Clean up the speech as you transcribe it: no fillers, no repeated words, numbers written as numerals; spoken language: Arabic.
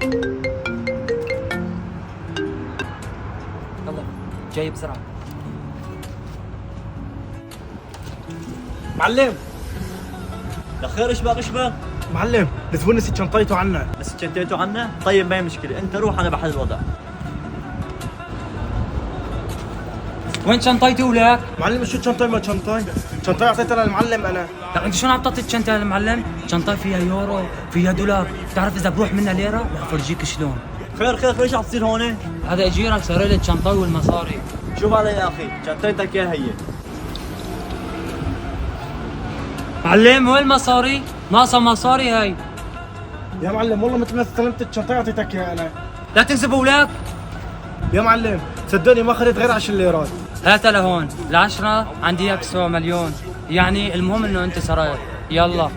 يلا جاي بسرعة. معلم لخير ايش بك ايش بك؟ معلم الزبون نسيت شنطته عنا. بس شنتيته عنه؟ طيب ما هي مشكلة، انت روح انا بحل الوضع. وين شنطتي ولك؟ معلم شو شنطتي؟ ما شنطتي اعطيتها للمعلم انا. لك انت شلون عم تعطي الشنطة للمعلم؟ شنطة فيها يورو، فيها دولار، بتعرف اذا بروح منها ليرة؟ رح فرجيك شلون. خير خير ليش عم تصير هون؟ هذا اجيرك سرق لي الشنطة والمصاري. شوف هذا يا اخي، شنطتك يا هي. معلم وين المصاري؟ ناقصة مصاري هاي. يا معلم والله مثل ما استلمت الشنطه اعطيتك اياها انا. لا تنسب ولك. يا معلم صدقني ما اخذت غير 10 ليرات. هاتها لهون، ال10 عندي اياك سوا مليون، يعني المهم انه انت سرقت. يلا.